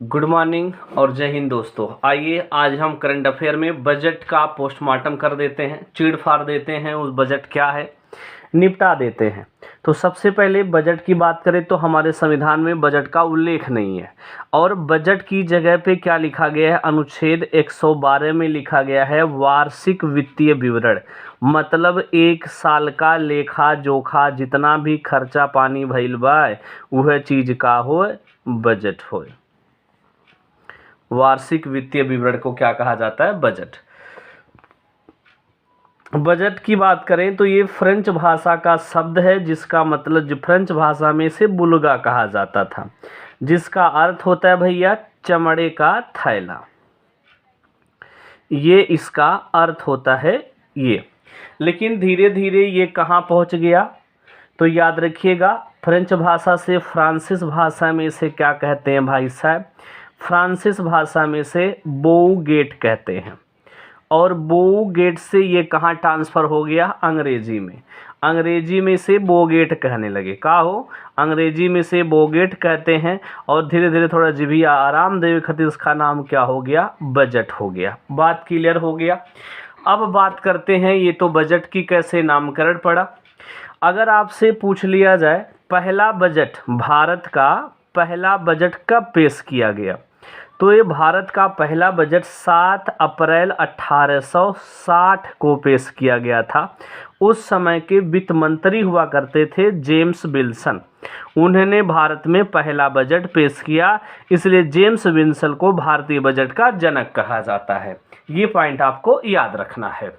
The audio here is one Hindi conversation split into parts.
गुड मॉर्निंग और जय हिंद दोस्तों। आइए आज हम करंट अफेयर में बजट का पोस्टमार्टम कर देते हैं, चीड़ फाड़ देते हैं, उस बजट क्या है निपटा देते हैं। तो सबसे पहले बजट की बात करें तो हमारे संविधान में बजट का उल्लेख नहीं है और बजट की जगह पे क्या लिखा गया है, अनुच्छेद 112 में लिखा गया है वार्षिक वित्तीय विवरण। मतलब एक साल का लेखा जोखा, जितना भी खर्चा पानी भइल बा वह चीज का हो बजट हो। वार्षिक वित्तीय विवरण को क्या कहा जाता है, बजट। बजट की बात करें तो ये फ्रेंच भाषा का शब्द है जिसका मतलब, जो फ्रेंच भाषा में से बुल्गा कहा जाता था, जिसका अर्थ होता है भैया चमड़े का थैला। ये इसका अर्थ होता है ये। लेकिन धीरे धीरे ये कहाँ पहुँच गया, तो याद रखिएगा फ्रेंच भाषा से फ्रांसीस भाषा में से क्या कहते हैं भाई साहब, फ्रांसीस भाषा में से बोउगेट कहते हैं। और बोउगेट से ये कहाँ ट्रांसफ़र हो गया, अंग्रेजी में। अंग्रेजी में से बोगेट कहने लगे, का हो अंग्रेजी में से बोगेट कहते हैं और धीरे धीरे थोड़ा जिभिया आराम देवे खातिर इसका नाम क्या हो गया, बजट हो गया। बात क्लियर हो गया। अब बात करते हैं, ये तो बजट की कैसे नामकरण पड़ा। अगर आपसे पूछ लिया जाए पहला बजट, भारत का पहला बजट कब पेश किया गया, तो ये भारत का पहला बजट 7 अप्रैल 1860 को पेश किया गया था। उस समय के वित्त मंत्री हुआ करते थे जेम्स विल्सन। उन्होंने भारत में पहला बजट पेश किया, इसलिए जेम्स विल्सन को भारतीय बजट का जनक कहा जाता है। ये पॉइंट आपको याद रखना है।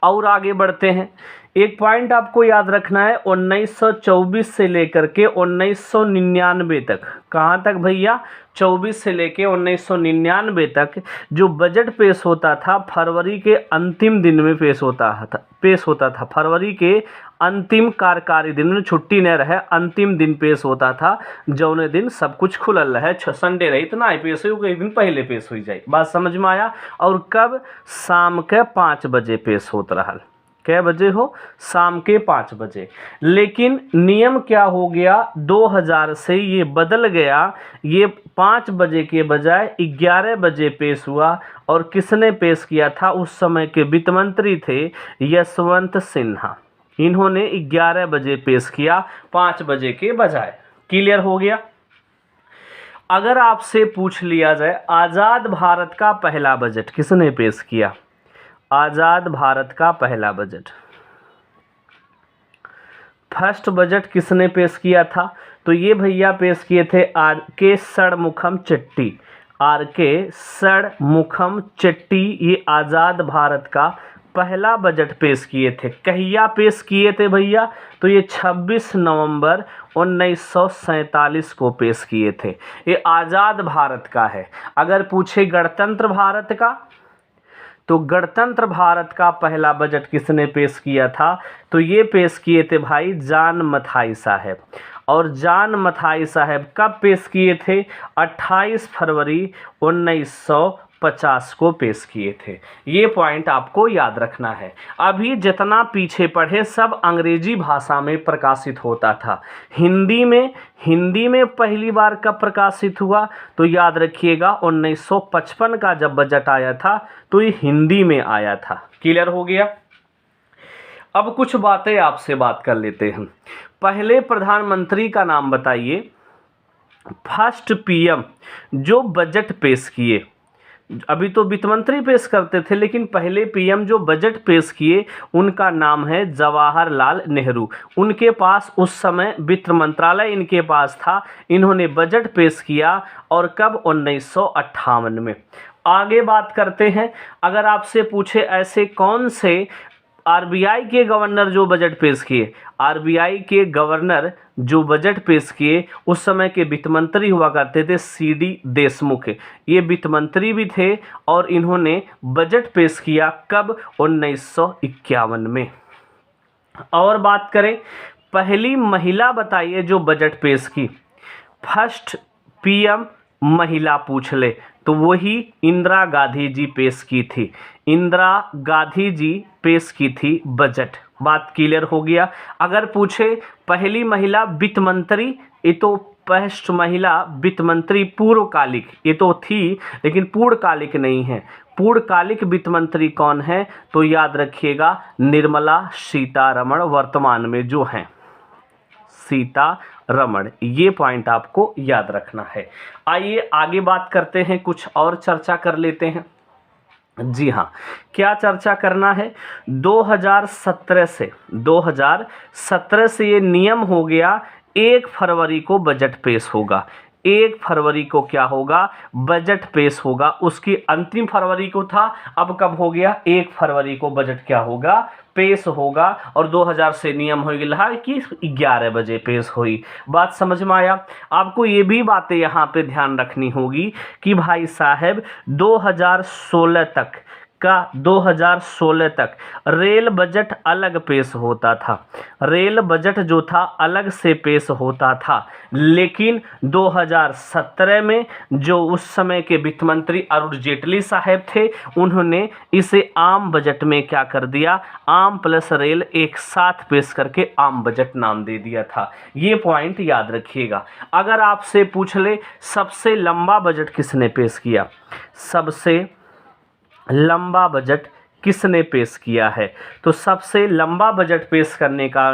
और आगे बढ़ते हैं, एक पॉइंट आपको याद रखना है, 1924 से लेकर के 1999 तक। कहाँ तक भैया, 24 से लेके 1999 तक जो बजट पेश होता था फरवरी के अंतिम दिन में पेश होता था। फरवरी के अंतिम कार्यकारी दिन में, छुट्टी न रहे, अंतिम दिन पेश होता था, जौने दिन सब कुछ खुलल रहे, संडे रही तो ना पेश हो, एक दिन पहले पेश हो जाए। बात समझ में आया। और कब, शाम के 5 बजे पेश होता रहा। कै बजे हो, शाम के 5 बजे। लेकिन नियम क्या हो गया, 2000 से ये बदल गया, ये 5 बजे के बजाय 11 बजे पेश हुआ। और किसने पेश किया था, उस समय के वित्त मंत्री थे यशवंत सिन्हा। इन्होंने 11 बजे पेश किया, 5 बजे के बजाय। क्लियर हो गया। अगर आपसे पूछ लिया जाए आज़ाद भारत का पहला बजट किसने पेश किया, आज़ाद भारत का पहला बजट, फर्स्ट बजट किसने पेश किया था, तो ये भैया पेश किए थे आर के षणमुखम चेट्टी। आर के षणमुखम चेट्टी ये आज़ाद भारत का पहला बजट पेश किए थे। कहिया पेश किए थे भैया, तो ये 26 नवंबर 1947 को पेश किए थे। ये आज़ाद भारत का है। अगर पूछे गणतंत्र भारत का, तो गणतंत्र भारत का पहला बजट किसने पेश किया था, तो ये पेश किए थे भाई जॉन मथाई साहब। और जॉन मथाई साहब कब पेश किए थे, 28 फरवरी 1950 को पेश किए थे। ये पॉइंट आपको याद रखना है। अभी जितना पीछे पढ़े सब अंग्रेजी भाषा में प्रकाशित होता था। हिंदी में पहली बार कब प्रकाशित हुआ, तो याद रखिएगा 1955 का जब बजट आया था तो ये हिंदी में आया था। क्लियर हो गया। अब कुछ बातें आपसे बात कर लेते हैं। पहले प्रधानमंत्री का नाम बताइए, फर्स्ट पीएम जो बजट पेश किए। अभी तो वित्त मंत्री पेश करते थे, लेकिन पहले पीएम जो बजट पेश किए उनका नाम है जवाहरलाल नेहरू। उनके पास उस समय वित्त मंत्रालय इनके पास था। इन्होंने बजट पेश किया और कब, 1958 में। आगे बात करते हैं, अगर आपसे पूछे ऐसे कौन से आरबीआई के गवर्नर जो बजट पेश किए, आरबीआई के गवर्नर जो बजट पेश किए उस समय के वित्त मंत्री हुआ करते थे सीडी देशमुख। ये वित्त मंत्री भी थे और इन्होंने बजट पेश किया कब, 1951 में। और बात करें पहली महिला बताइए जो बजट पेश की, फर्स्ट पीएम महिला पूछ ले तो वही इंदिरा गांधी जी पेश की थी। इंदिरा गांधी जी पेश की थी बजट। बात क्लियर हो गया। अगर पूछे पहली महिला वित्त मंत्री, ये तो फर्स्ट महिला वित्त मंत्री पूर्वकालिक, ये तो थी लेकिन पूर्णकालिक नहीं है। पूर्णकालिक वित्त मंत्री कौन है? तो याद रखिएगा निर्मला सीतारमण वर्तमान में जो हैं, सीतारमण। ये पॉइंट आपको याद रखना है। आइए आगे बात करते हैं, कुछ और चर्चा कर लेते हैं। जी हाँ, क्या चर्चा करना है? 2017 से ये नियम हो गया 1 फरवरी को बजट पेश होगा। 1 फरवरी को क्या होगा? बजट पेश होगा। उसकी अंतिम फरवरी को था, अब कब हो गया? 1 फरवरी को बजट क्या होगा? पेश होगा। और 2000 से नियम हो गया कि 11 बजे पेश हुई। बात समझ में आया? आपको ये भी बातें यहाँ पे ध्यान रखनी होगी कि भाई साहब 2016 तक रेल बजट अलग पेश होता था। रेल बजट जो था अलग से पेश होता था, लेकिन 2017 में जो उस समय के वित्त मंत्री अरुण जेटली साहब थे, उन्होंने इसे आम बजट में क्या कर दिया? आम प्लस रेल एक साथ पेश करके आम बजट नाम दे दिया था। ये पॉइंट याद रखिएगा। अगर आपसे पूछ ले सबसे लंबा बजट किसने पेश किया, सबसे लंबा बजट किसने पेश किया है, तो सबसे लंबा बजट पेश करने का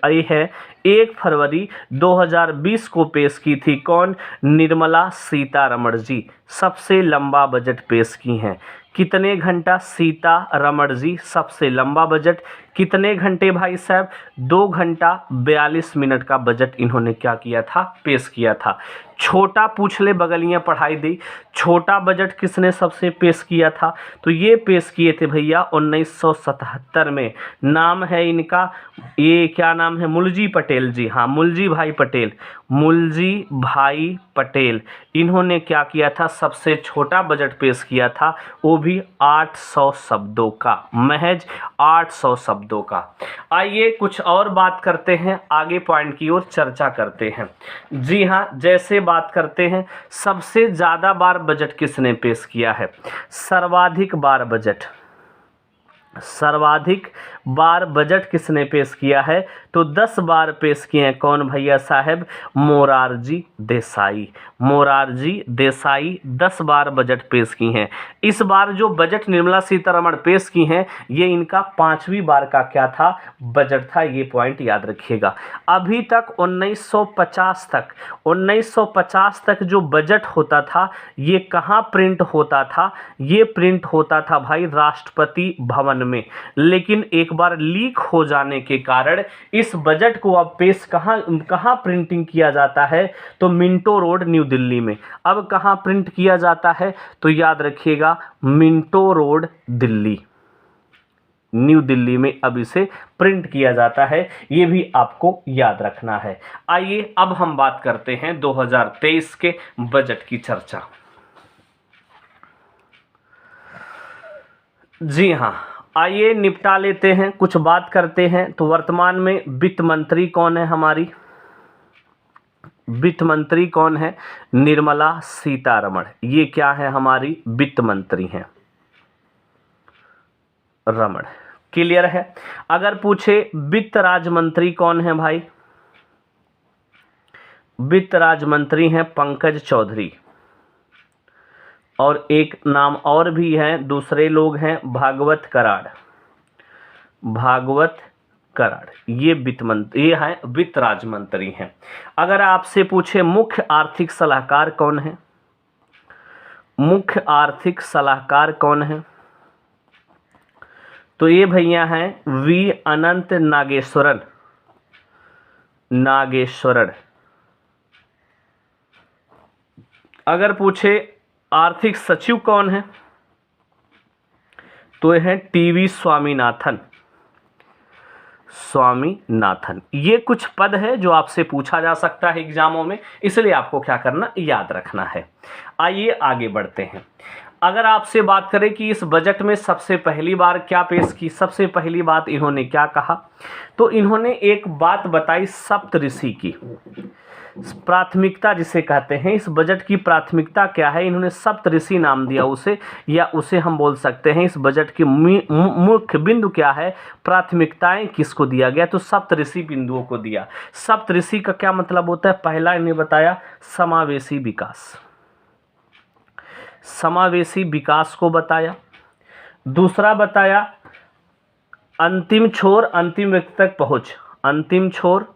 ये है 1 फरवरी 2020 को पेश की थी। कौन? निर्मला सीतारमण जी सबसे लंबा बजट पेश की हैं। कितने घंटा? सीतारमण जी सबसे लंबा बजट कितने घंटे भाई साहब? 2 घंटा 42 मिनट का बजट इन्होंने क्या किया था? पेश किया था। छोटा पूछ ले, बगलियाँ पढ़ाई दी, छोटा बजट किसने सबसे पेश किया था? तो ये पेश किए थे भैया 1977 में। नाम है इनका, ये क्या नाम है? मुलजी पटेल जी। हाँ, मुलजी भाई पटेल, मुलजी भाई पटेल। इन्होंने क्या किया था? सबसे छोटा बजट पेश किया था, वो भी 800 शब्दों का, महज 800 शब्दों का। आइए कुछ और बात करते हैं, आगे पॉइंट की ओर चर्चा करते हैं। जी हाँ, जैसे बात करते हैं सबसे ज़्यादा बार बजट किसने पेश किया है? सर्वाधिक बार बजट किसने पेश किया है? तो 10 बार पेश किए हैं। कौन भैया साहब? मोरारजी देसाई। मोरारजी देसाई 10 बार बजट पेश की हैं। इस बार जो बजट निर्मला सीतारमण पेश की हैं, ये इनका 5वीं बार का क्या था? बजट था। ये पॉइंट याद रखिएगा। अभी तक 1950 तक जो बजट होता था, ये कहाँ प्रिंट होता था? ये प्रिंट होता था भाई राष्ट्रपति भवन में। लेकिन एक बार लीक हो जाने के कारण इस बजट को अब पेश कहाँ प्रिंटिंग किया जाता है? तो मिंटो रोड न्यू दिल्ली में। अब कहाँ प्रिंट किया जाता है? तो याद रखिएगा Minto road Delhi, new Delhi में अब इसे प्रिंट किया जाता है। ये भी आपको याद रखना है। आइए अब हम बात करते हैं 2023 के बजट की चर्चा। जी हाँ, आइए निपटा लेते हैं, कुछ बात करते हैं। तो वर्तमान में वित्त मंत्री कौन है हमारी? वित्त मंत्री कौन है? निर्मला सीतारमण। ये क्या है? हमारी वित्त मंत्री हैं, रमण। क्लियर है? अगर पूछे वित्त राज्य मंत्री कौन है भाई? वित्त राज्य मंत्री हैं पंकज चौधरी। और एक नाम और भी है, दूसरे लोग हैं भागवत कराड़। ये ये हैं वित्त राज्य मंत्री हैं। अगर आपसे पूछे मुख्य आर्थिक सलाहकार कौन है? मुख्य आर्थिक सलाहकार कौन है? तो ये भैया हैं वी अनंत नागेश्वरन। अगर पूछे आर्थिक सचिव कौन है? तो यह है टीवी स्वामीनाथन। ये कुछ पद है जो आपसे पूछा जा सकता है एग्जामों में, इसलिए आपको क्या करना, याद रखना है। आइए आगे बढ़ते हैं। अगर आपसे बात करें कि इस बजट में सबसे पहली बार क्या पेश की, सबसे पहली बात इन्होंने क्या कहा? तो इन्होंने एक बात बताई सप्तऋषि की। प्राथमिकता जिसे कहते हैं, इस बजट की प्राथमिकता क्या है, इन्होंने सप्तऋषि नाम दिया उसे, या उसे हम बोल सकते हैं इस बजट की मुख्य बिंदु क्या है, प्राथमिकताएं किसको दिया गया, तो सप्तऋषि बिंदुओं को दिया। सप्तऋषि का क्या मतलब होता है, पहला इन्हें बताया समावेशी विकास, समावेशी विकास को बताया। दूसरा बताया अंतिम छोर अंतिम व्यक्ति तक पहुंच, अंतिम छोर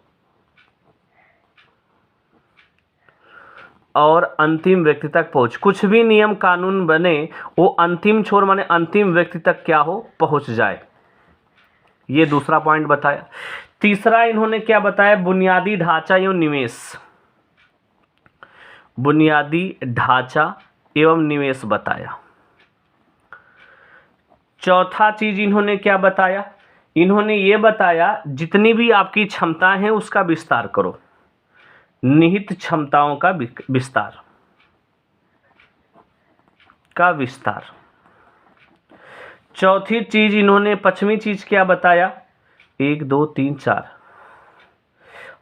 और अंतिम व्यक्ति तक पहुंच, कुछ भी नियम कानून बने वो अंतिम छोर माने अंतिम व्यक्ति तक क्या हो, पहुंच जाए, ये दूसरा पॉइंट बताया। तीसरा इन्होंने क्या बताया, बुनियादी ढांचा एवं निवेश, बुनियादी ढांचा एवं निवेश बताया। चौथा चीज इन्होंने क्या बताया, इन्होंने ये बताया जितनी भी आपकी क्षमताएं हैं उसका विस्तार करो, निहित क्षमताओं का विस्तार का विस्तार। चौथी चीज इन्होंने पश्चिमी चीज क्या बताया, 1 2 3 4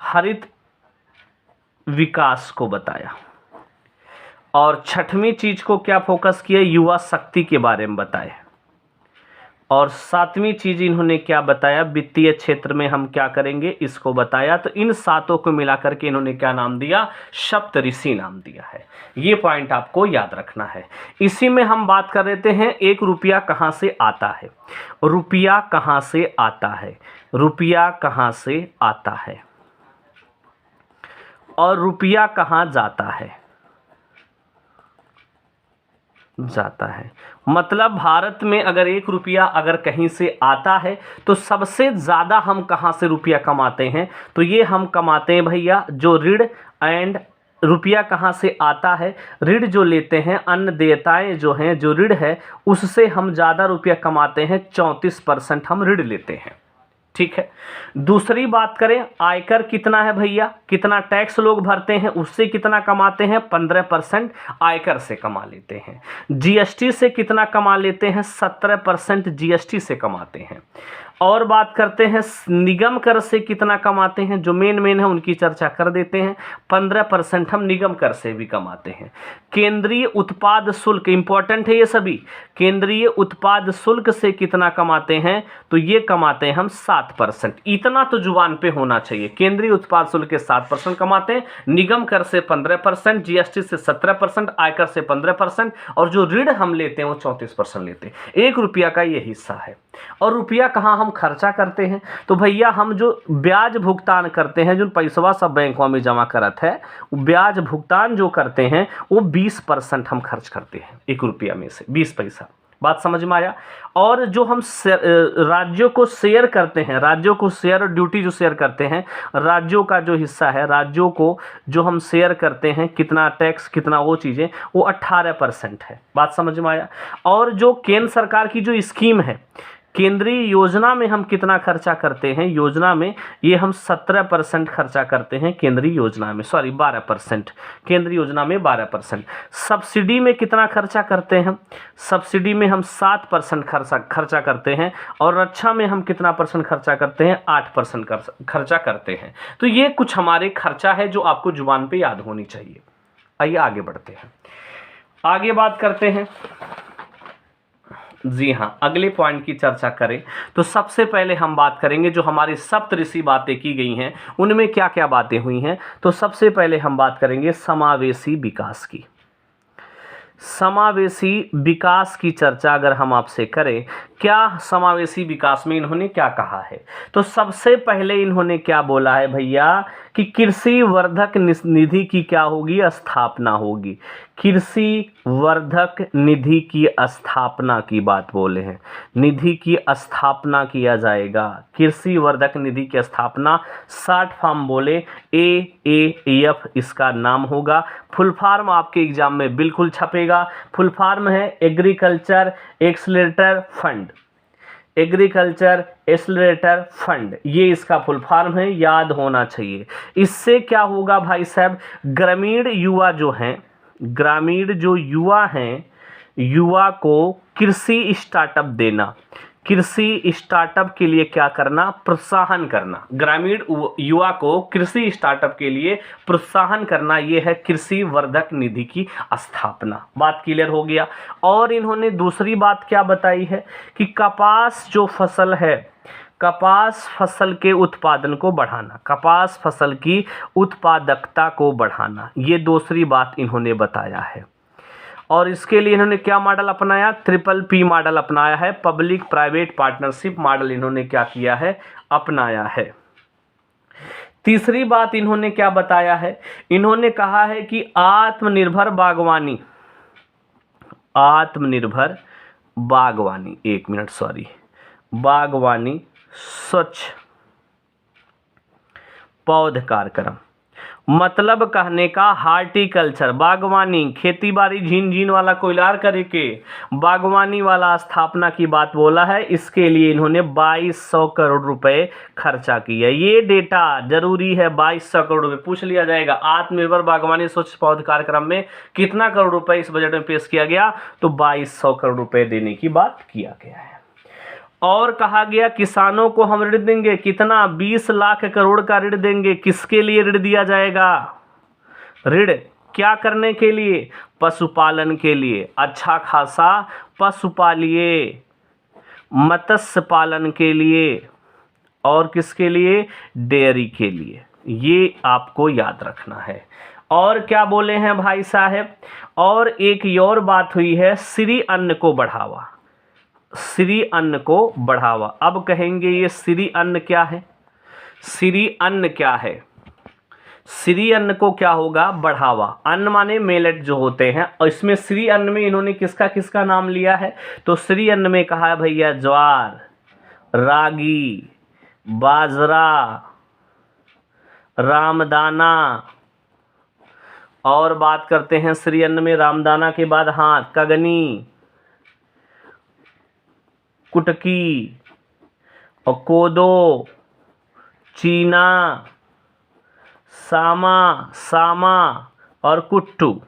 हरित विकास को बताया। और छठवीं चीज को क्या फोकस किया, युवा शक्ति के बारे में बताए। और सातवीं चीज इन्होंने क्या बताया, वित्तीय क्षेत्र में हम क्या करेंगे इसको बताया। तो इन सातों को मिलाकर के इन्होंने क्या नाम दिया, सप्तऋषि नाम दिया है। ये पॉइंट आपको याद रखना है। इसी में हम बात कर रहे हैं 1 रुपया कहाँ से आता है, रुपया कहाँ से आता है, रुपया कहाँ से आता है और रुपया कहाँ जाता है, जाता है। मतलब भारत में अगर 1 रुपया अगर कहीं से आता है तो सबसे ज़्यादा हम कहाँ से रुपया कमाते हैं, तो ये हम कमाते हैं भैया जो ऋण एंड रुपया कहाँ से आता है, ऋण जो लेते हैं, अन्न देयताएं जो हैं, जो ऋण है उससे हम ज़्यादा रुपया कमाते हैं, 34% हम ऋण लेते हैं। ठीक है। दूसरी बात करें, आयकर कितना है भैया, कितना टैक्स लोग भरते हैं, उससे कितना कमाते हैं, 15% आयकर से कमा लेते हैं। जीएसटी से कितना कमा लेते हैं, 17% जीएसटी से कमाते हैं। और बात करते हैं निगम कर से कितना कमाते हैं, जो मेन है उनकी चर्चा कर देते हैं, 15% हम निगम कर से भी कमाते हैं। केंद्रीय उत्पाद शुल्क इंपॉर्टेंट है ये सभी, केंद्रीय उत्पाद शुल्क से कितना कमाते हैं, तो ये कमाते हैं हम 7%। इतना तो जुबान पे होना चाहिए, केंद्रीय उत्पाद शुल्क के 7% कमाते हैं, निगम कर से 15%, जीएसटी से 17%, आयकर से 15% और जो ऋण हम लेते हैं वो 34% लेते हैं। 1 रुपया का ये हिस्सा है। और रुपया कहाँ हम खर्चा करते हैं, तो भैया हम जो ब्याज भुगतान करते हैं, जो पैसा सब बैंकों में जमा करत है, ब्याज भुगतान जो करते हैं वो 20% हम खर्च करते हैं 1 रुपया में से 20 पैसा। बात समझ में आया। और जो हम राज्यों को शेयर करते हैं, राज्यों को शेयर और ड्यूटी जो शेयर करते हैं, राज्यों का जो हिस्सा है, राज्यों को जो हम शेयर करते हैं, कितना टैक्स कितना वो चीज़ें, वो 18% है। बात समझ में आया। और जो केंद्र सरकार की जो स्कीम है, केंद्रीय योजना में हम कितना खर्चा करते हैं, योजना में ये हम 17% खर्चा करते हैं केंद्रीय योजना में, सॉरी 12%, केंद्रीय योजना में 12%। सब्सिडी में कितना खर्चा करते हैं, सब्सिडी में हम 7% खर्चा करते हैं। और रक्षा में हम कितना परसेंट खर्चा करते हैं, 8% खर्चा करते हैं। तो ये कुछ हमारे खर्चा है जो आपको जुबान पे याद होनी चाहिए। आइए आगे बढ़ते हैं, आगे बात करते हैं। जी हाँ, अगले पॉइंट की चर्चा करें तो सबसे पहले हम बात करेंगे जो हमारी सप्तऋषि बातें की गई हैं उनमें क्या क्या बातें हुई हैं। तो सबसे पहले हम बात करेंगे समावेशी विकास की। समावेशी विकास की चर्चा अगर हम आपसे करें, क्या समावेशी विकास में इन्होंने क्या कहा है, तो सबसे पहले इन्होंने क्या बोला है भैया कि कृषि वर्धक निधि की क्या होगी, स्थापना होगी। कृषि वर्धक निधि की स्थापना की बात बोले हैं, निधि की स्थापना किया जाएगा, कृषि वर्धक निधि की स्थापना। शॉर्ट फॉर्म बोले AAF इसका नाम होगा। फुल फॉर्म आपके एग्जाम में बिल्कुल छपेगा। फुल फॉर्म है agriculture accelerator fund, agriculture accelerator fund, ये इसका फुल फॉर्म है, याद होना चाहिए। इससे क्या होगा भाई साहब, ग्रामीण युवा जो हैं, ग्रामीण जो युवा हैं, युवा को कृषि स्टार्टअप देना, कृषि स्टार्टअप के लिए क्या करना, प्रोत्साहन करना, ग्रामीण युवा को कृषि स्टार्टअप के लिए प्रोत्साहन करना, ये है कृषि वर्धक निधि की स्थापना। बात क्लियर हो गया। और इन्होंने दूसरी बात क्या बताई है कि कपास जो फसल है, कपास फसल के उत्पादन को बढ़ाना, कपास फसल की उत्पादकता को बढ़ाना, ये दूसरी बात इन्होंने बताया है। और इसके लिए इन्होंने क्या मॉडल अपनाया, PPP मॉडल अपनाया है, पब्लिक प्राइवेट पार्टनरशिप मॉडल इन्होंने क्या किया है, अपनाया है। तीसरी बात इन्होंने क्या बताया है, इन्होंने कहा है कि आत्मनिर्भर बागवानी, आत्मनिर्भर बागवानी, एक मिनट सॉरी, बागवानी स्वच्छ पौध कार्यक्रम, मतलब कहने का हार्टिकल्चर, बागवानी, खेती बाड़ी, झीन झीन वाला कोयलार करके बागवानी वाला स्थापना की बात बोला है। इसके लिए इन्होंने 2200 करोड़ रुपए खर्चा किया। ये डेटा जरूरी है, 2200 करोड़ रुपए पूछ लिया जाएगा। आत्मनिर्भर बागवानी स्वच्छ पौध कार्यक्रम में कितना करोड़ रुपए इस बजट में पेश किया गया, तो 2200 करोड़ रुपए देने की बात किया गया है। और कहा गया किसानों को हम ऋण देंगे, कितना, 20 लाख करोड़ का ऋण देंगे। किसके लिए ऋण दिया जाएगा, ऋण क्या करने के लिए, पशुपालन के लिए, अच्छा खासा पशु पालिए, मत्स्य पालन के लिए, और किसके लिए, डेयरी के लिए। ये आपको याद रखना है। और क्या बोले हैं भाई साहब, और एक और बात हुई है, श्री अन्न को बढ़ावा, श्री अन्न को बढ़ावा। अब कहेंगे ये श्री अन्न क्या है, श्री अन्न क्या है, श्री अन्न को क्या होगा, बढ़ावा। अन्न माने मेलेट जो होते हैं, और इसमें श्री अन्न में इन्होंने किसका किसका नाम लिया है, तो श्री अन्न में कहा है भैया ज्वार, रागी, बाजरा, रामदाना। और बात करते हैं श्री अन्न में रामदाना के बाद, हाँ, कगनी, कुटकी, और कोदो, चीना, सामा और कुट्टू।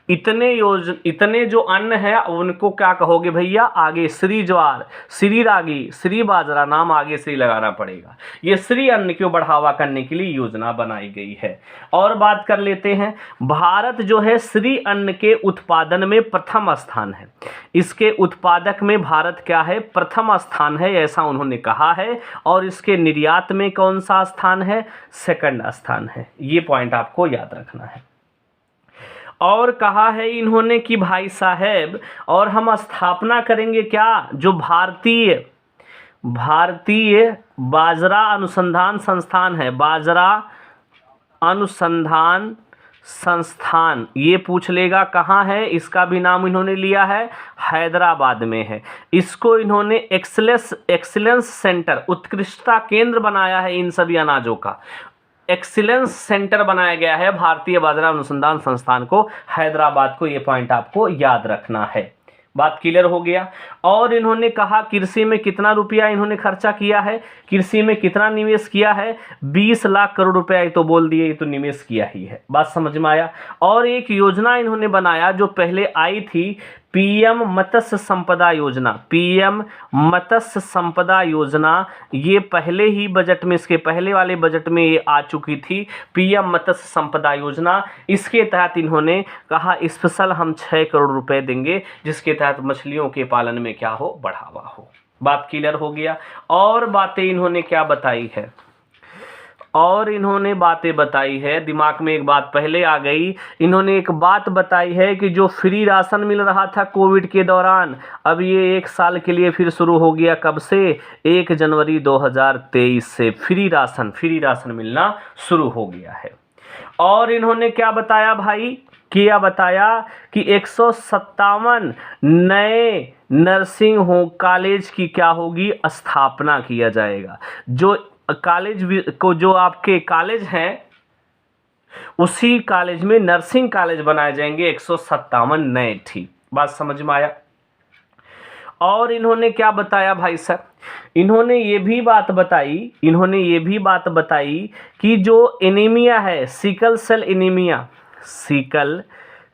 इतने जो अन्न है उनको क्या कहोगे भैया, आगे श्री ज्वार, श्री रागी, श्री बाजरा, नाम आगे से ही लगाना पड़ेगा। ये श्री अन्न को बढ़ावा करने के लिए योजना बनाई गई है। और बात कर लेते हैं, भारत जो है श्री अन्न के उत्पादन में प्रथम स्थान है, इसके उत्पादक में भारत क्या है, प्रथम स्थान है, ऐसा उन्होंने कहा है। और इसके निर्यात में कौन सा स्थान है, सेकंड स्थान है। ये पॉइंट आपको याद रखना है। और कहा है इन्होंने कि भाई साहब, और हम स्थापना करेंगे क्या, जो भारतीय बाजरा अनुसंधान संस्थान है, बाजरा अनुसंधान संस्थान, ये पूछ लेगा कहाँ है, इसका भी नाम इन्होंने लिया है, हैदराबाद में है। इसको इन्होंने एक्सीलेंस सेंटर, उत्कृष्टता केंद्र बनाया है। इन सभी अनाजों का एक्सीलेंस सेंटर बनाया गया है भारतीय बाजरा अनुसंधान संस्थान को, हैदराबाद को। ये पॉइंट आपको याद रखना है। बात क्लियर हो गया। और इन्होंने कहा कृषि में कितना रुपया इन्होंने खर्चा किया है, कृषि में कितना निवेश किया है, 20 लाख करोड़ रुपया। ये तो बोल दिए, ये तो निवेश किया ही है। बात समझ में आया। और एक योजना इन्होंने बनाया जो पहले आई थी, पीएम मत्स्य संपदा योजना, पीएम मत्स्य संपदा योजना। ये पहले ही बजट में, इसके पहले वाले बजट में ये आ चुकी थी, पीएम मत्स्य संपदा योजना। इसके तहत इन्होंने कहा स्पेशल हम 6 करोड़ रुपए देंगे, जिसके तहत मछलियों के पालन में क्या हो, बढ़ावा हो। बात क्लियर हो गया। और बातें इन्होंने क्या बताई है, और इन्होंने बातें बताई है, दिमाग में एक बात पहले आ गई। इन्होंने एक बात बताई है कि जो फ्री राशन मिल रहा था कोविड के दौरान, अब ये 1 साल के लिए फिर शुरू हो गया। कब से, 1 जनवरी 2023 से फ्री राशन मिलना शुरू हो गया है। और इन्होंने क्या बताया भाई, क्या बताया कि 157 नए नर्सिंग होम कॉलेज की क्या होगी, स्थापना किया जाएगा। जो कॉलेज को, जो आपके कॉलेज हैं, उसी कॉलेज में नर्सिंग कॉलेज बनाए जाएंगे, 157 नए। ठीक, बात समझ में आया। और इन्होंने क्या बताया भाई साहब, इन्होंने ये भी बात बताई कि जो एनीमिया है, sickle cell anaemia, sickle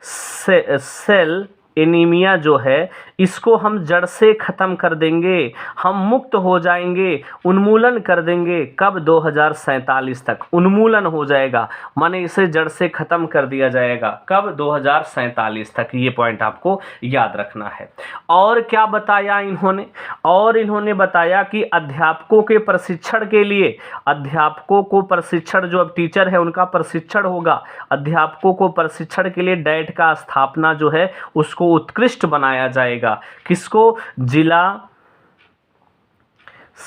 cell anaemia जो है इसको हम जड़ से ख़त्म कर देंगे, हम मुक्त हो जाएंगे, उन्मूलन कर देंगे। कब? 2047 तक उन्मूलन हो जाएगा, माने इसे जड़ से ख़त्म कर दिया जाएगा। कब? 2047 तक। ये पॉइंट आपको याद रखना है। और क्या बताया इन्होंने? और इन्होंने बताया कि अध्यापकों के प्रशिक्षण के लिए, अध्यापकों को प्रशिक्षण, जो अब टीचर है उनका प्रशिक्षण होगा, अध्यापकों को प्रशिक्षण के लिए डैट का स्थापना जो है उसको उत्कृष्ट बनाया जाएगा। किसको? जिला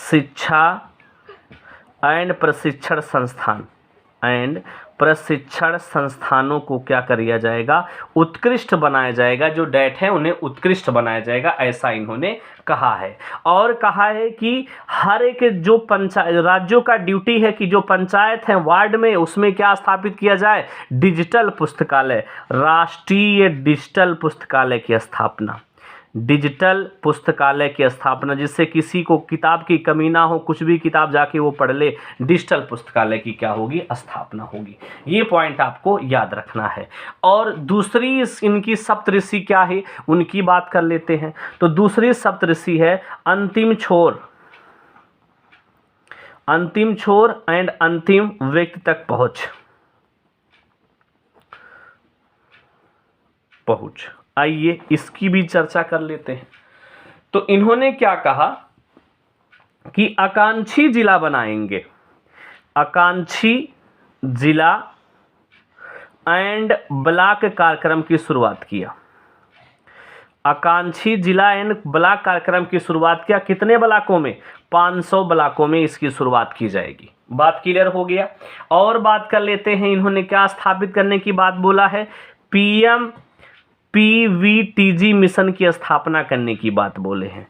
शिक्षा एंड प्रशिक्षण संस्थान, एंड प्रशिक्षण संस्थानों को क्या किया जाएगा? उत्कृष्ट बनाया जाएगा। जो डैट है उन्हें उत्कृष्ट बनाया जाएगा, ऐसा इन्होंने कहा है। और कहा है कि हर एक जो पंचायत, राज्यों का ड्यूटी है कि जो पंचायत है वार्ड में, उसमें क्या स्थापित किया जाए? डिजिटल पुस्तकालय, राष्ट्रीय डिजिटल पुस्तकालय की स्थापना, डिजिटल पुस्तकालय की स्थापना, जिससे किसी को किताब की कमी ना हो, कुछ भी किताब जाके वो पढ़ ले। डिजिटल पुस्तकालय की क्या होगी? स्थापना होगी। ये पॉइंट आपको याद रखना है। और दूसरी इनकी सप्तऋषि क्या है, उनकी बात कर लेते हैं। तो दूसरी सप्तऋषि है अंतिम छोर, अंतिम छोर एंड अंतिम व्यक्ति तक पहुंच। आइए इसकी भी चर्चा कर लेते हैं। तो इन्होंने क्या कहा कि आकांक्षी जिला बनाएंगे, आकांक्षी जिला एंड ब्लॉक कार्यक्रम की शुरुआत किया। आकांक्षी जिला एंड ब्लॉक कार्यक्रम की शुरुआत किया। कितने ब्लॉकों में? 500 ब्लॉकों में इसकी शुरुआत की जाएगी। बात क्लियर हो गया। और बात कर लेते हैं, इन्होंने क्या स्थापित करने की बात बोला है? पीएम पीवीटीजी मिशन की स्थापना करने की बात बोले हैं।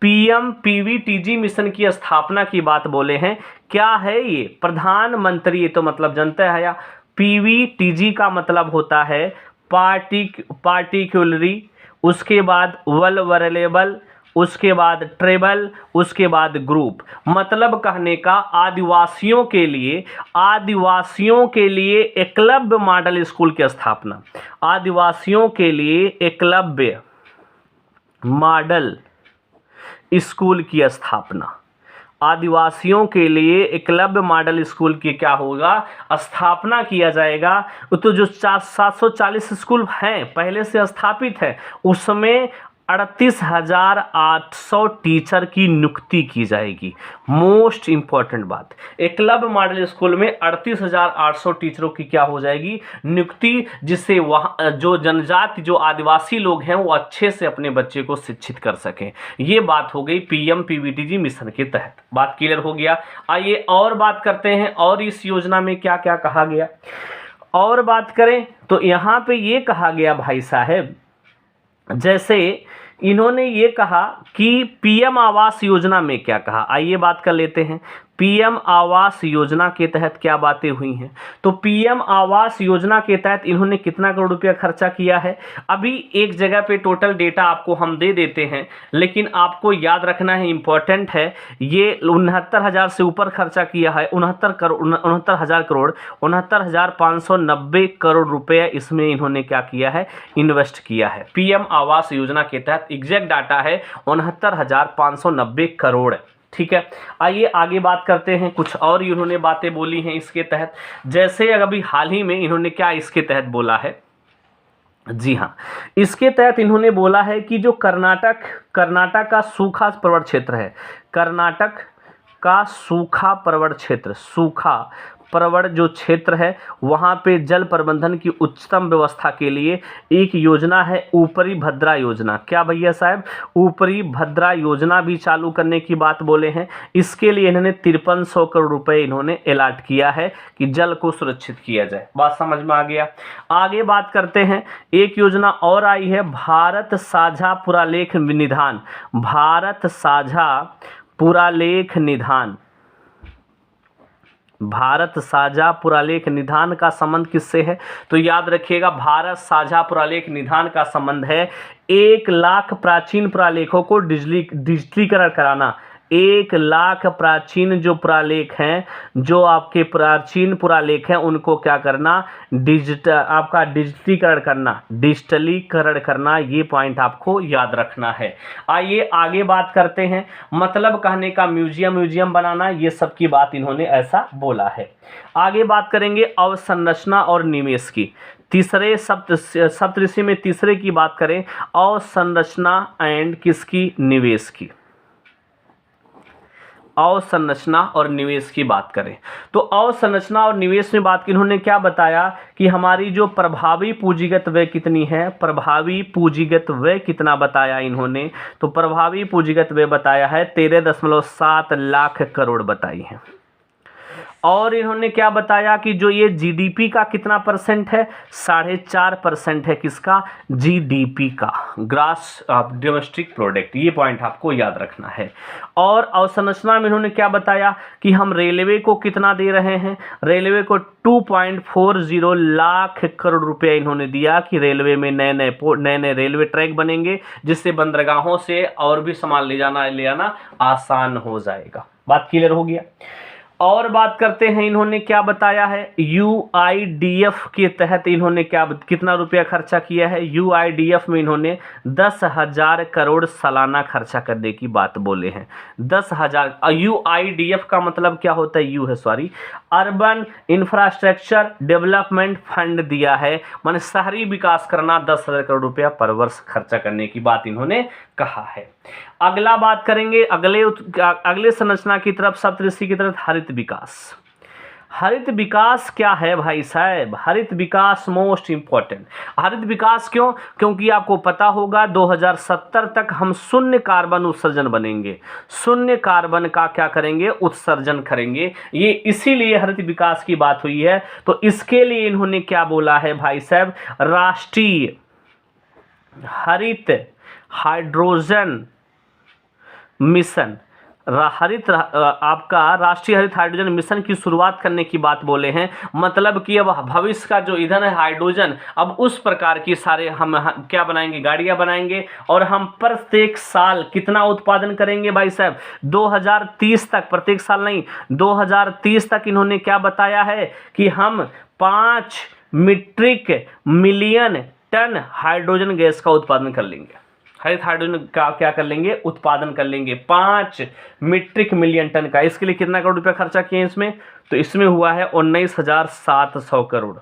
पीएम पीवीटीजी मिशन की स्थापना की बात बोले हैं। क्या है ये? प्रधानमंत्री, ये तो मतलब जनता है। या पीवीटीजी का मतलब होता है पार्टिकुलरी, उसके बाद वल्नरेबल, उसके बाद ट्राइबल, उसके बाद ग्रुप। मतलब कहने का आदिवासियों के लिए एकलव्य मॉडल स्कूल की स्थापना, आदिवासियों के लिए एकलव्य मॉडल स्कूल की स्थापना, आदिवासियों के लिए एकलव्य मॉडल स्कूल की क्या होगा? स्थापना किया जाएगा। तो जो 740 स्कूल हैं पहले से स्थापित है, उसमें 38,800 टीचर की नियुक्ति की जाएगी। मोस्ट इंपॉर्टेंट बात, एकलव्य मॉडल स्कूल में 38,800 टीचरों की क्या हो जाएगी? नियुक्ति, जिससे वहाँ जो जनजाति, जो आदिवासी लोग हैं वो अच्छे से अपने बच्चे को शिक्षित कर सकें। ये बात हो गई पीएम पीवीटीजी मिशन के तहत। बात क्लियर हो गया। आइए और बात करते हैं, और इस योजना में क्या क्या कहा गया। और बात करें तो यहाँ पे ये कहा गया भाई साहब, जैसे इन्होंने ये कहा कि पीएम आवास योजना में क्या कहा। आइए बात कर लेते हैं, पीएम आवास योजना के तहत क्या बातें हुई हैं। तो पीएम आवास योजना के तहत इन्होंने कितना करोड़ रुपया खर्चा किया है? अभी एक जगह पे टोटल डेटा आपको हम दे देते हैं, लेकिन आपको याद रखना है, इंपॉर्टेंट है। ये 69,000 से ऊपर खर्चा किया है, 69,000 करोड़, 69,590 करोड़ रुपये इसमें इन्होंने क्या किया है? इन्वेस्ट किया है। पीएम आवास योजना के तहत एग्जैक्ट डाटा है 69,590 करोड़। ठीक है, आइए आगे बात करते हैं। कुछ और इन्होंने बातें बोली हैं इसके तहत, जैसे अभी हाल ही में इन्होंने क्या इसके तहत बोला है। जी हाँ, इसके तहत इन्होंने बोला है कि जो कर्नाटक का सूखा प्रवण क्षेत्र है, कर्नाटक का सूखा प्रवण क्षेत्र, सूखा प्रवण जो क्षेत्र है, वहाँ पे जल प्रबंधन की उच्चतम व्यवस्था के लिए एक योजना है, ऊपरी भद्रा योजना। क्या भैया साहब? ऊपरी भद्रा योजना भी चालू करने की बात बोले हैं। इसके लिए इन्होंने 5300 करोड़ रुपए इन्होंने अलॉट किया है कि जल को सुरक्षित किया जाए। बात समझ में आ गया। आगे बात करते हैं, एक योजना और आई है, भारत साझा पुरालेख निधान। भारत साझा पुरालेख निधान, भारत साझा पुरालेख निधान का संबंध किससे है? तो याद रखिएगा, भारत साझा पुरालेख निधान का संबंध है 1 लाख प्राचीन पुरालेखों को डिजिटलीकरण कराना। 1,00,000 प्राचीन जो पुरालेख हैं, जो आपके प्राचीन पुरालेख हैं, उनको क्या करना, आपका डिजिटलीकरण करना, ये पॉइंट आपको याद रखना है। आइए आगे बात करते हैं। मतलब कहने का म्यूजियम बनाना, ये सब की बात इन्होंने ऐसा बोला है। आगे बात करेंगे अवसंरचना और निवेश की। तीसरे सप्तऋषि में तीसरे की बात करें, अवसंरचना एंड किसकी, निवेश की। अवसंरचना और निवेश की बात करें तो अवसंरचना और निवेश में बात की, इन्होंने क्या बताया कि हमारी जो प्रभावी पूंजीगत व्यय कितनी है, प्रभावी पूंजीगत व्यय कितना बताया इन्होंने, तो प्रभावी पूंजीगत व्यय बताया है 13.7 लाख करोड़ बताई है। और इन्होंने क्या बताया कि जो ये जीडीपी का कितना परसेंट है, 4.5% है, किसका, जीडीपी का, ग्रॉस डोमेस्टिक प्रोडक्ट। ये पॉइंट आपको याद रखना है। और अवसंरचना में इन्होंने क्या बताया कि हम रेलवे को कितना दे रहे हैं, रेलवे को 2.40 लाख करोड़ रुपया इन्होंने दिया कि रेलवे में नए नए रेलवे ट्रैक बनेंगे, जिससे बंदरगाहों से और भी सामान ले आना आसान हो जाएगा। बात क्लियर हो गया। और बात करते हैं, इन्होंने क्या बताया है, यूआईडीएफ के तहत इन्होंने कितना रुपया खर्चा किया है। यूआईडीएफ में इन्होंने 10,000 करोड़ सालाना खर्चा करने की बात बोले हैं। 10,000। यूआईडीएफ का मतलब क्या होता है, अर्बन इंफ्रास्ट्रक्चर डेवलपमेंट फंड दिया है, माने शहरी विकास करना, 10,000 करोड़ रुपया पर वर्ष खर्चा करने की बात इन्होंने कहा है। अगला बात करेंगे, अगले संरचना की तरफ, सप्तऋषि की तरफ, हरित विकास। हरित विकास क्या है भाई साहब, हरित विकास मोस्ट इंपॉर्टेंट। हरित विकास क्यों, क्योंकि आपको पता होगा 2070 तक हम शून्य कार्बन उत्सर्जन बनेंगे, शून्य कार्बन का क्या करेंगे, उत्सर्जन करेंगे। ये इसीलिए हरित विकास की बात हुई है। तो इसके लिए इन्होंने क्या बोला है भाई साहब, राष्ट्रीय हरित हाइड्रोजन मिशन, आपका राष्ट्रीय हरित हाइड्रोजन मिशन की शुरुआत करने की बात बोले हैं। मतलब कि अब भविष्य का जो ईंधन है हाइड्रोजन, अब उस प्रकार की सारे हम क्या बनाएंगे, गाड़ियां बनाएंगे। और हम प्रत्येक साल कितना उत्पादन करेंगे भाई साहब, 2030 तक, प्रत्येक साल नहीं, 2030 तक इन्होंने क्या बताया है कि हम 5 metric million tonne hydrogen gas का उत्पादन कर लेंगे। हरित हाइड्रोजन का क्या कर लेंगे, उत्पादन कर लेंगे 5 मीट्रिक मिलियन टन का। इसके लिए कितना करोड़ रुपया खर्चा किए इसमें, तो इसमें हुआ है 19,700 करोड़।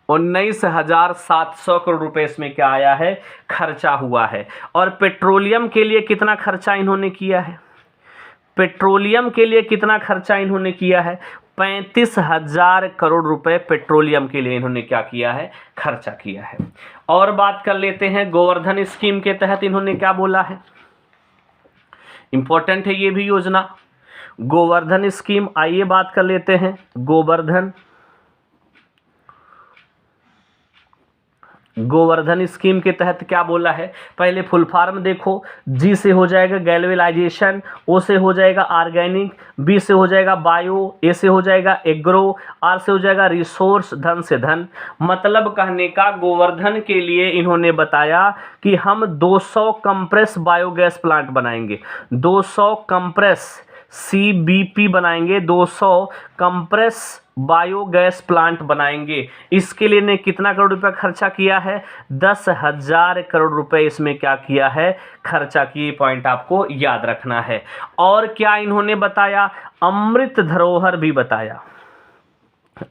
19,700 करोड़ रुपए इसमें क्या आया है, खर्चा हुआ है। और पेट्रोलियम के लिए कितना खर्चा इन्होंने किया है, पेट्रोलियम के लिए कितना खर्चा इन्होंने किया है, 35,000 करोड़ रुपए पेट्रोलियम के लिए इन्होंने क्या किया है, खर्चा किया है। और बात कर लेते हैं गोवर्धन स्कीम के तहत इन्होंने क्या बोला है, इंपॉर्टेंट है ये भी योजना, गोवर्धन स्कीम। आइए बात कर लेते हैं गोवर्धन स्कीम के तहत क्या बोला है। पहले फुल फॉर्म देखो, जी से हो जाएगा गैल्वेलाइजेशन, ओ से हो जाएगा ऑर्गेनिक, बी से हो जाएगा बायो, ए से हो जाएगा एग्रो, आर से हो जाएगा रिसोर्स, धन से धन। मतलब कहने का गोवर्धन के लिए इन्होंने बताया कि हम 200 कंप्रेस बायोगैस प्लांट बनाएंगे, 200 कंप्रेस CBP बनाएंगे, 200 कंप्रेस बायोगैस प्लांट बनाएंगे। इसके लिए ने कितना करोड़ रुपया खर्चा किया है, 10,000 करोड़ रुपए इसमें क्या किया है, खर्चा किए। पॉइंट आपको याद रखना है। और क्या इन्होंने बताया, अमृत धरोहर भी बताया।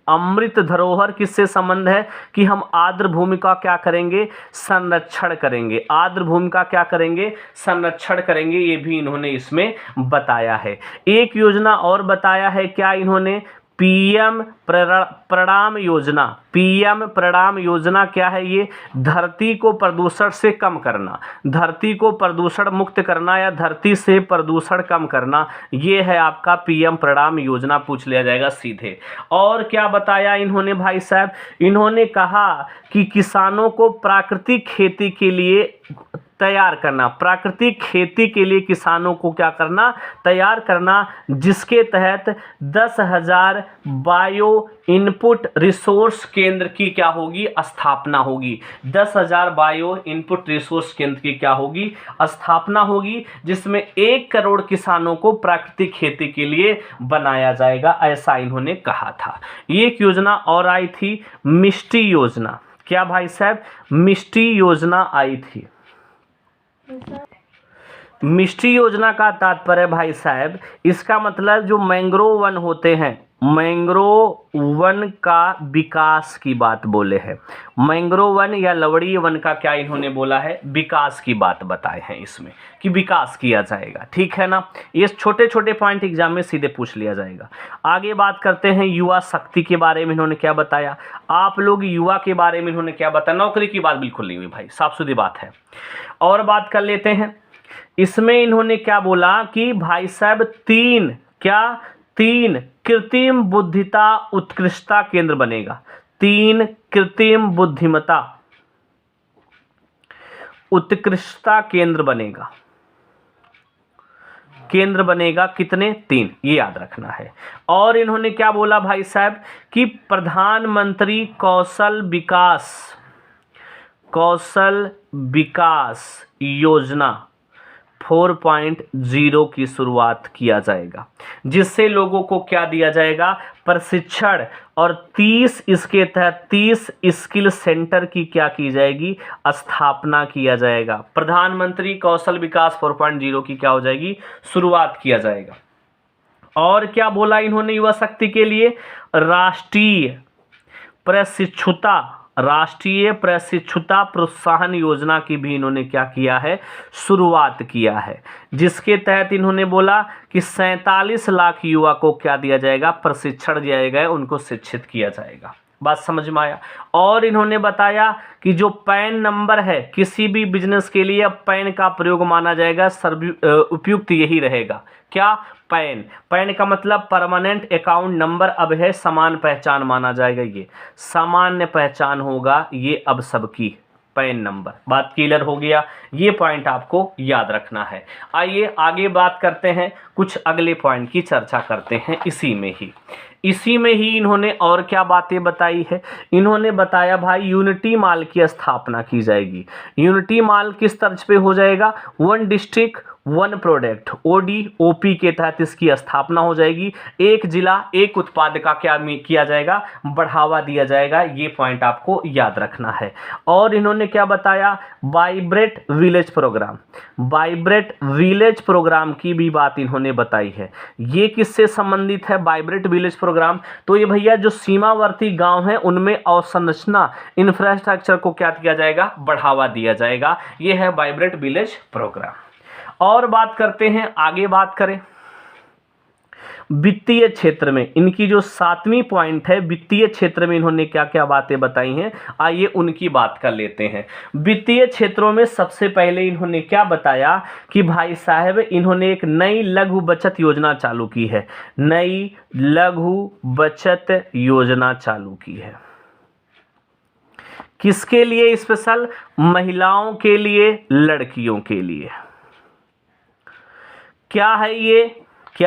अमृत धरोहर किससे संबंध है कि हम आर्द्र भूमि का क्या करेंगे, संरक्षण करेंगे, आर्द्र भूमि का क्या करेंगे, संरक्षण करेंगे। ये भी इन्होंने इसमें बताया है। एक योजना और बताया है, क्या इन्होंने, पीएम प्रणाम योजना। पीएम प्रणाम योजना क्या है, ये धरती को प्रदूषण से कम करना, धरती को प्रदूषण मुक्त करना या धरती से प्रदूषण कम करना, ये है आपका पीएम प्रणाम योजना। पूछ लिया जाएगा सीधे। और क्या बताया इन्होंने भाई साहब, इन्होंने कहा कि किसानों को प्राकृतिक खेती के लिए तैयार करना, प्राकृतिक खेती के लिए किसानों को क्या करना, तैयार करना, जिसके तहत 10,000 बायो इनपुट रिसोर्स केंद्र की क्या होगी, स्थापना होगी। 10,000 बायो इनपुट रिसोर्स केंद्र की क्या होगी, स्थापना होगी, जिसमें 1 करोड़ किसानों को प्राकृतिक खेती के लिए बनाया जाएगा, ऐसा इन्होंने कहा था। एक योजना और आई थी, मिष्टी योजना। क्या भाई साहब, मिष्टी योजना आई थी। मिष्टी योजना का तात्पर्य भाई साहब, इसका मतलब जो मैंग्रोव वन होते हैं, मैंग्रोव वन का विकास की बात बोले हैं। मैंग्रोव वन या लवड़ीय वन का क्या इन्होंने बोला है, विकास की बात बताए हैं इसमें, कि विकास किया जाएगा। ठीक है ना, ये छोटे छोटे पॉइंट एग्जाम में सीधे पूछ लिया जाएगा। आगे बात करते हैं युवा शक्ति के बारे में। इन्होंने क्या बताया, आप लोग युवा के बारे में इन्होंने क्या बताया, नौकरी की बात बिल्कुल नहीं हुई भाई, साफ सीधी बात है। और बात कर लेते हैं, इसमें इन्होंने क्या बोला कि भाई साहब 3 कृत्रिम बुद्धिमत्ता उत्कृष्टता केंद्र बनेगा। 3 कृत्रिम बुद्धिमत्ता उत्कृष्टता केंद्र बनेगा। कितने, 3, ये याद रखना है। और इन्होंने क्या बोला भाई साहब कि प्रधानमंत्री कौशल विकास योजना 4.0 की शुरुआत किया जाएगा, जिससे लोगों को क्या दिया जाएगा, प्रशिक्षण, और 30 इसके तहत 30 स्किल सेंटर की क्या की जाएगी, स्थापना किया जाएगा। प्रधानमंत्री कौशल विकास 4.0 की क्या हो जाएगी, शुरुआत किया जाएगा। और क्या बोला इन्होंने युवा शक्ति के लिए, राष्ट्रीय प्रशिक्षुता प्रोत्साहन योजना की भी इन्होंने क्या किया है, शुरुआत किया है, जिसके तहत इन्होंने बोला कि 47 लाख युवा को क्या दिया जाएगा, प्रशिक्षण दिया जाएगा, उनको शिक्षित किया जाएगा। बात समझ में आया। और इन्होंने बताया कि जो पैन नंबर है, किसी भी बिजनेस के लिए अब पैन का प्रयोग माना जाएगा, उपयुक्त यही रहेगा। क्या, पैन का मतलब परमानेंट अकाउंट नंबर अब है, समान पहचान माना जाएगा, ये सामान्य पहचान होगा ये अब सबकी, पैन नंबर। बात क्लियर हो गया, ये पॉइंट आपको याद रखना है। आइए आगे बात करते हैं, कुछ अगले पॉइंट की चर्चा करते हैं। इसी में ही इन्होंने और क्या बातें बताई है, इन्होंने बताया भाई यूनिटी मॉल की स्थापना की जाएगी। यूनिटी मॉल किस तर्ज पे हो जाएगा, 1 डिस्ट्रिक्ट 1 प्रोडक्ट, ODOP के तहत इसकी स्थापना हो जाएगी। 1 जिला 1 उत्पाद का क्या किया जाएगा, बढ़ावा दिया जाएगा। ये पॉइंट आपको याद रखना है। और इन्होंने क्या बताया, वाइब्रेट विलेज प्रोग्राम की भी बात इन्होंने बताई है। ये किससे संबंधित है, वाइब्रेट विलेज प्रोग्राम, तो ये भैया जो सीमावर्ती गांव हैं उनमें अवसंरचना इंफ्रास्ट्रक्चर को क्या किया जाएगा, बढ़ावा दिया जाएगा। ये है वाइब्रेट विलेज प्रोग्राम। और बात करते हैं, आगे बात करें वित्तीय क्षेत्र में, इनकी जो 7वीं पॉइंट है, वित्तीय क्षेत्र में इन्होंने क्या क्या बातें बताई हैं, आइए उनकी बात कर लेते हैं। वित्तीय क्षेत्रों में सबसे पहले इन्होंने क्या बताया कि भाई साहब इन्होंने एक नई लघु बचत योजना चालू की है। नई लघु बचत योजना चालू की है, किसके लिए स्पेशल, महिलाओं के लिए, लड़कियों के लिए। क्या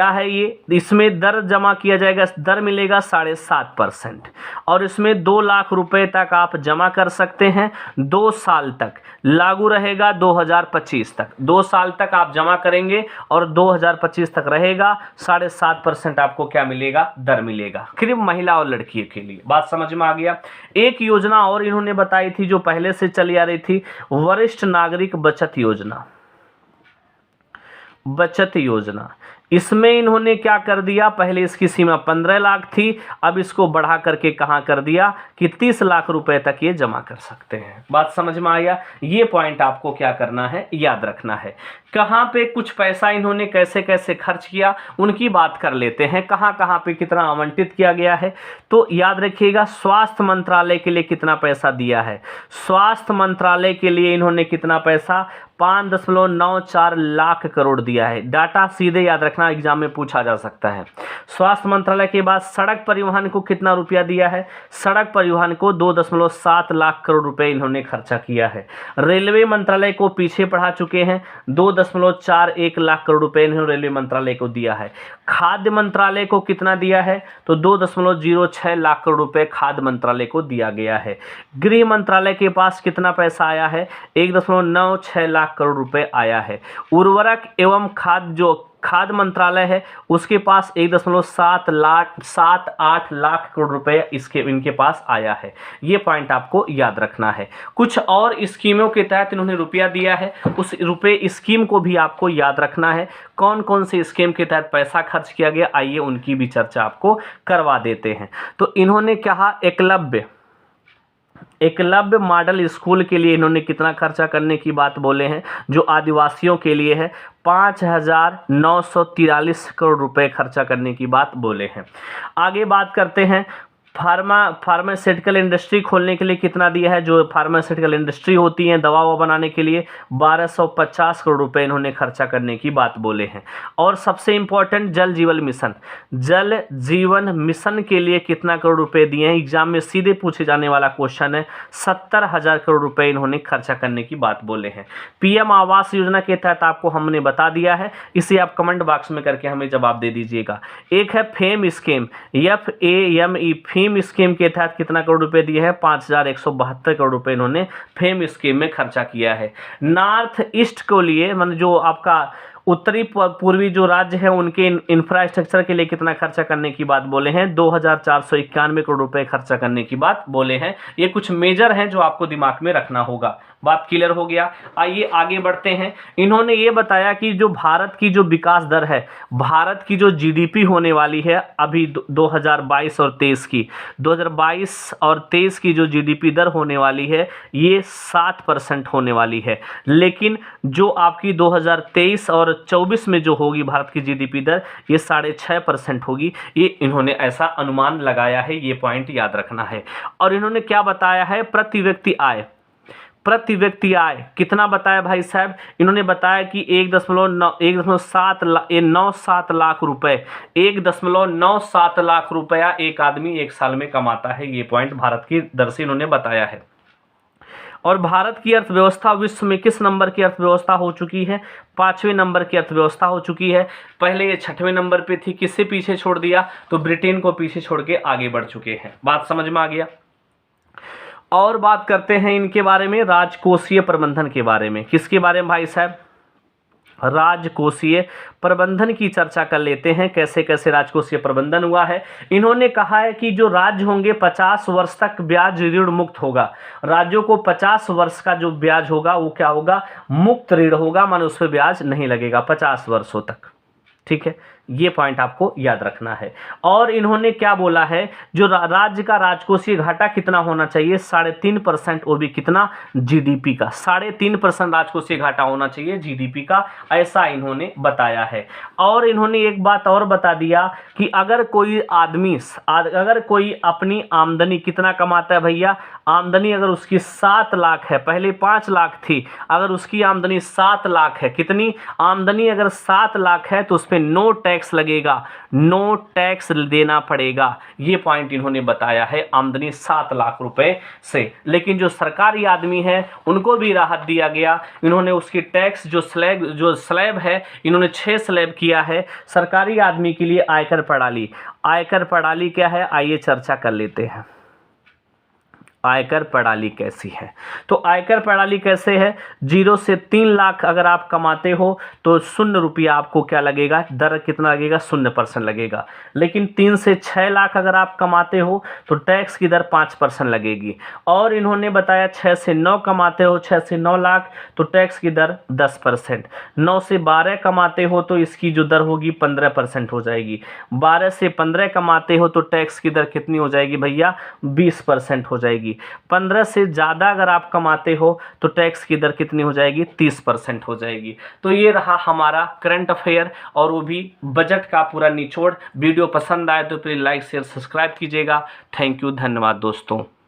है ये, इसमें दर जमा किया जाएगा, दर मिलेगा 7.5%, और इसमें 2 लाख रुपए तक आप जमा कर सकते हैं। 2 साल तक लागू रहेगा, 2025 तक, 2 साल तक आप जमा करेंगे और 2025 तक रहेगा। 7.5% आपको क्या मिलेगा, दर मिलेगा, सिर्फ महिला और लड़कियों के लिए। बात समझ में आ गया। एक योजना और इन्होंने बताई थी जो पहले से चली आ रही थी, वरिष्ठ नागरिक बचत योजना। इसमें इन्होंने क्या कर दिया, पहले इसकी सीमा 15 लाख थी, अब इसको बढ़ा करके कहाँ कर दिया कि 30 लाख रुपए तक ये जमा कर सकते हैं। बात समझ में आया। ये पॉइंट आपको क्या करना है, याद रखना है। कहाँ पे कुछ पैसा इन्होंने कैसे कैसे खर्च किया, उनकी बात कर लेते हैं। कहाँ कहाँ पे कितना आवंटित किया गया है, तो याद रखिएगा, स्वास्थ्य मंत्रालय के लिए कितना पैसा दिया है। स्वास्थ्य मंत्रालय के लिए इन्होंने कितना पैसा, 5.94 लाख करोड़ दिया है। डाटा सीधे याद रखना, रखना, एग्जाम में पूछा जा सकता है। स्वास्थ्य मंत्रालय के बाद सड़क परिवहन को कितना रुपया दिया है? सड़क परिवहन को 2.7 लाख करोड़ रुपए इन्होंने खर्चा किया है। रेलवे मंत्रालय को पीछे बढ़ा चुके हैं, 2.41 लाख करोड़ रुपए इन्होंने रेलवे मंत्रालय को दिया है। खाद्य मंत्रालय को कितना दिया है? तो 2.06 लाख करोड़ रुपए खाद्य मंत्रालय को दिया गया है। गृह मंत्रालय के पास कितना पैसा आया है? 1.96 लाख करोड़ रुपए आया है। उर्वरक एवं खाद्य मंत्रालय है, उसके पास 1.78 लाख करोड़ रुपए इनके पास आया है। ये पॉइंट आपको याद रखना है। कुछ और स्कीमों के तहत इन्होंने रुपया दिया है, उस रुपए स्कीम को भी आपको याद रखना है। कौन कौन से स्कीम के तहत पैसा खर्च किया गया, आइए उनकी भी चर्चा आपको करवा देते हैं। तो इन्होंने कहा एकलव्य मॉडल स्कूल के लिए इन्होंने कितना खर्चा करने की बात बोले हैं, जो आदिवासियों के लिए है 5,943 करोड़ रुपए खर्चा करने की बात बोले हैं। आगे बात करते हैं फार्मास्यूटिकल इंडस्ट्री खोलने के लिए कितना दिया है। जो फार्मास्यूटिकल इंडस्ट्री होती है दवा बनाने के लिए 1250 करोड़ रुपए इन्होंने खर्चा करने की बात बोले हैं। और सबसे इम्पोर्टेंट जल जीवन मिशन के लिए कितना करोड़ रुपए दिए हैं, एग्जाम में सीधे पूछे जाने वाला क्वेश्चन है। 70,000 करोड़ रुपए इन्होंने खर्चा करने की बात बोले हैं। पीएम आवास योजना के तहत आपको हमने बता दिया है, इसे आप कमेंट बॉक्स में करके हमें जवाब दे दीजिएगा। एक है fame scheme, FAME fame scheme के तहत कितना करोड़ रुपए दिए हैं? 5,172 करोड़ रुपए इन्होंने फेम स्कीम में खर्चा किया है। नॉर्थ ईस्ट को लिए मतलब जो आपका उत्तरी पूर्वी जो राज्य है उनके इंफ्रास्ट्रक्चर के लिए कितना खर्चा करने की बात बोले हैं? 2,491 करोड़ रुपए खर्चा करने की बात बोले हैं। ये कुछ मेजर हैं जो आपको दिमाग में रखना होगा। बात क्लियर हो गया। आइए आगे बढ़ते हैं। इन्होंने ये बताया कि जो भारत की जो विकास दर है, भारत की जो GDP होने वाली है अभी 2022 और 23 की जो GDP दर होने वाली है ये 7% होने वाली है। लेकिन जो आपकी 2023 और 24 में जो होगी भारत की GDP दर ये 6.5% होगी। ये इन्होंने ऐसा अनुमान लगाया है, ये पॉइंट याद रखना है। और इन्होंने क्या बताया है? प्रति व्यक्ति आय कितना बताया भाई साहब? इन्होंने बताया कि 1.97 लाख रुपए 1.97 लाख रुपया एक आदमी एक साल में कमाता है। ये पॉइंट भारत की दर से इन्होंने बताया है। और भारत की अर्थव्यवस्था विश्व में किस नंबर की अर्थव्यवस्था हो चुकी है? 5वें नंबर की अर्थव्यवस्था हो चुकी है। पहले ये 6वें नंबर पे थी, किससे पीछे छोड़ दिया? तो ब्रिटेन को पीछे छोड़ के आगे बढ़ चुके हैं। बात समझ में आ गया। और बात करते हैं इनके बारे में, राजकोषीय प्रबंधन के बारे में। किसके बारे में भाई साहब? राजकोषीय प्रबंधन की चर्चा कर लेते हैं, कैसे कैसे राजकोषीय प्रबंधन हुआ है। इन्होंने कहा है कि जो राज्य होंगे 50 वर्ष तक ब्याज ऋण मुक्त होगा। राज्यों को 50 वर्ष का जो ब्याज होगा वो क्या होगा? मुक्त ऋण होगा, मानो उस पर ब्याज नहीं लगेगा 50 वर्षों तक। ठीक है, ये पॉइंट आपको याद रखना है। और इन्होंने क्या बोला है? जो राज्य का राजकोषीय घाटा कितना होना चाहिए? 3.5%। वो भी कितना? GDP का 3.5% राजकोषीय घाटा होना चाहिए GDP का, ऐसा इन्होंने बताया है। और इन्होंने एक बात और बता दिया कि अगर कोई अपनी आमदनी कितना कमाता है भैया, आमदनी अगर उसकी 7 लाख है, पहले 5 लाख थी, अगर उसकी आमदनी 7 लाख है, कितनी आमदनी अगर 7 लाख है तो उस पर नो टैक्स लगेगा, नो टैक्स देना पड़ेगा। ये पॉइंट इन्होंने बताया है आमदनी 7 लाख रुपए से। लेकिन जो सरकारी आदमी है उनको भी राहत दिया गया। इन्होंने उसकी टैक्स जो स्लैब है इन्होंने 6 स्लैब किया है सरकारी आदमी के लिए। आयकर प्रणाली क्या है, आइए चर्चा कर लेते हैं। आयकर प्रणाली कैसी है? तो आयकर प्रणाली कैसे है? 0 से 3 लाख अगर आप कमाते हो तो 0 रुपया आपको क्या लगेगा? दर कितना लगेगा? 0% लगेगा। लेकिन 3 से 6 लाख अगर आप कमाते हो तो टैक्स की दर 5% लगेगी। और इन्होंने बताया 6 से 9 कमाते हो, 6 से 9 लाख तो टैक्स की दर 10%। 9 से 12 कमाते हो तो इसकी जो दर होगी 15% हो जाएगी। 12 से 15 कमाते हो तो टैक्स की दर कितनी हो जाएगी भैया? 20% हो जाएगी। 15 से ज़्यादा अगर आप कमाते हो तो टैक्स की दर कितनी हो जाएगी? 30% हो जाएगी। तो ये रहा हमारा करंट अफेयर और वो भी बजट का पूरा निचोड़। वीडियो पसंद आए तो प्लीज़ लाइक शेयर सब्सक्राइब कीजिएगा। थैंक यू, धन्यवाद दोस्तों।